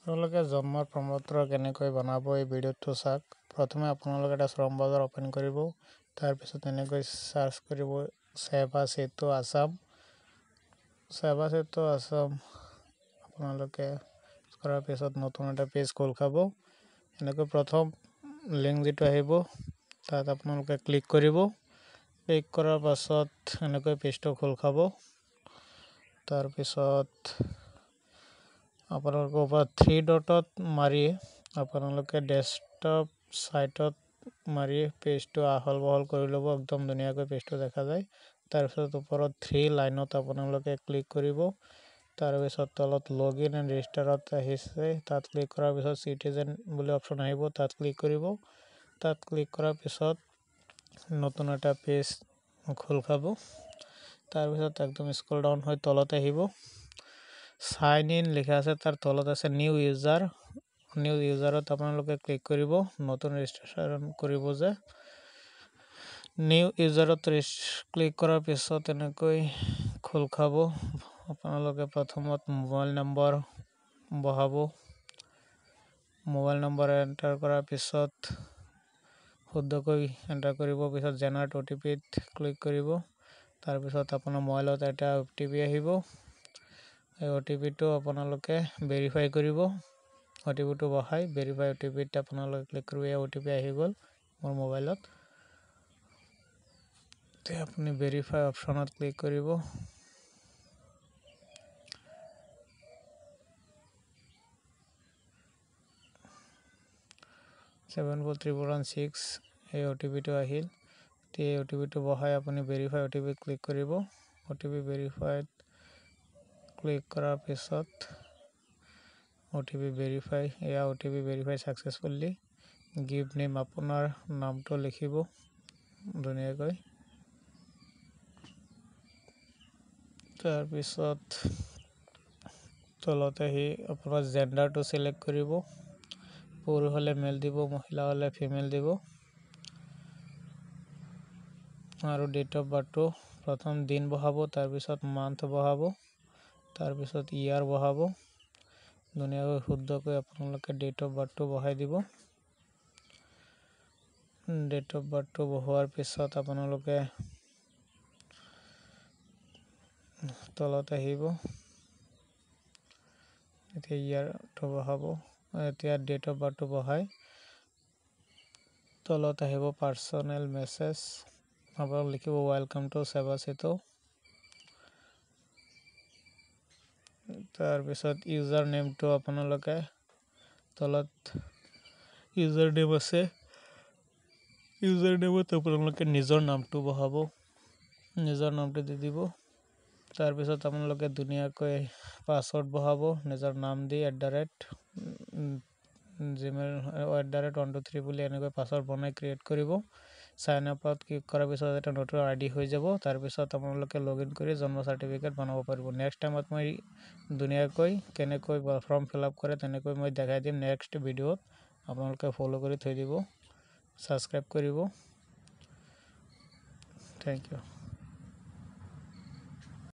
আপোনালোকে জন্মৰ প্ৰমাণপত্ৰ কেনেকৈ বনাব এই ভিডিঅ'টো চাওক। প্ৰথমে আপোনালোকে এটা শ্ৰম বজাৰ ওপেন কৰিব। তাৰপিছত এনেকৈ সাৰ্চ কৰিব সেৱা সেতু আসাম। সেৱা সেতু আসাম আপোনালোকে কৰাৰ পিছত নতুন এটা পেজ খোল খাব। এনেকৈ প্ৰথম লিংক যেটো আহিব তাত আপোনালোকে ক্লিক কৰিব। ক্লিক কৰাৰ পাছত এনেকৈ পেজটো খোল খাব। তাৰপিছত আপোনালোকে ওপৰত 3 ডটত মাৰি আপোনালোকে ডেস্কটপ সাইটত মাৰি পেজটো আহল বহল কৰি ল'ব। একদম ধুনীয়াকৈ পেজটো দেখা যায়। তাৰপিছত ওপৰত 3 লাইনত আপোনালোকে ক্লিক কৰিব। তাৰপিছত তলত লগইন এণ্ড ৰেজিষ্টাৰত আহিছে তাত ক্লিক কৰাৰ পিছত সিটিজেন বুলি অপচন আহিব তাত ক্লিক কৰিব। তাত ক্লিক কৰাৰ পিছত নতুন এটা পেজ খোল খাব। তাৰপিছত একদম স্ক্ৰল ডাউন হৈ তলত আহিব। সাইন ইন লিখা আছে তাৰ তলত আছে নিউ ইউজাৰত আপোনালোকে ক্লিক কৰিব। নতুন ৰেজিষ্ট্ৰেচন কৰিব যে নিউ ইউজাৰত ক্লিক কৰাৰ পিছত এনেকৈ খোল খাব। আপোনালোকে প্ৰথমত মোবাইল নম্বৰ বহাব। মোবাইল নম্বৰ এণ্টাৰ কৰাৰ পিছত শুদ্ধকৈ এণ্টাৰ কৰিব। পিছত জেনাৰেট OTPত ক্লিক কৰিব। তাৰপিছত আপোনাৰ মোবাইলত এটা OTP আহিব। এই OTPটো আপোনালোকে ভেৰিফাই কৰিব। OTPটো বহাই ভেৰিফাই OTPত আপোনালোকে ক্লিক কৰিব। এই OTP আহি গ'ল মোৰ মোবাইলত। তে আপুনি ভেৰিফাই অপচনত ক্লিক কৰিব। Seven 43116 এই OTPটো আহিল। এই OTPটো বহাই আপুনি ভেৰিফাই OTP ক্লিক কৰিব। OTP ভেৰিফাইড ক্লিক কৰাৰ পিছত OTP ভেৰিফাই এয়া OTP verify successfully. Give name আপোনাৰ নামটো লিখিব ধুনীয়াকৈ। তাৰপিছত তলত আহি আপোনাৰ জেন্ডাৰটো সিলেক্ট কৰিব। পুৰুষ হলে মেল দিব, মহিলা হলে ফিমেল দিব। আৰু ডেট অফ বাৰ্থটো প্ৰথম দিন বহাব, তাৰপিছত মান্থ বহাব, তাৰপিছত ইয়াৰ বহাব। ধুনীয়াকৈ শুদ্ধকৈ আপোনালোকে ডেট অফ বাৰ্থটো বহাই দিব। ডেট অফ বাৰ্থটো বহোৱাৰ পিছত আপোনালোকে তলত আহিব। এতিয়া ইয়াৰটো বহাব। এতিয়া ডেট অফ বাৰ্থটো বহাই তলত আহিব পাৰ্চনেল মেছেজ। আপোনালোকে লিখিব ওয়েলকাম টু সেৱা সেতু। তাৰপিছত ইউজাৰ নেমটো আপোনালোকে তলত ইউজাৰ নেম আছে। ইউজাৰ নেমত আপোনালোকে নিজৰ নামটো বহাব। নিজৰ নামটো দি দিব। তাৰপিছত আপোনালোকে ধুনীয়াকৈ পাছৱৰ্ড বহাব নিজৰ নাম দি @gmail@123 বুলি এনেকৈ পাছৱৰ্ড বনাই ক্ৰিয়েট কৰিব। সাইন আপত ক্লিক কৰাৰ পিছত এটা নতুন ID হৈ যাব। তাৰপিছত আপোনালোকে লগইন কৰি জন্ম চাৰ্টিফিকেট বনাব পাৰিব। নেক্সট টাইমত মই ধুনীয়াকৈ কেনেকৈ ফৰ্ম ফিলআপ কৰে তেনেকৈ মই দেখাই দিম নেক্সট ভিডিঅ'ত। আপোনালোকে ফলো কৰি থৈ দিব, সাবস্ক্ৰাইব কৰিব। Thank U.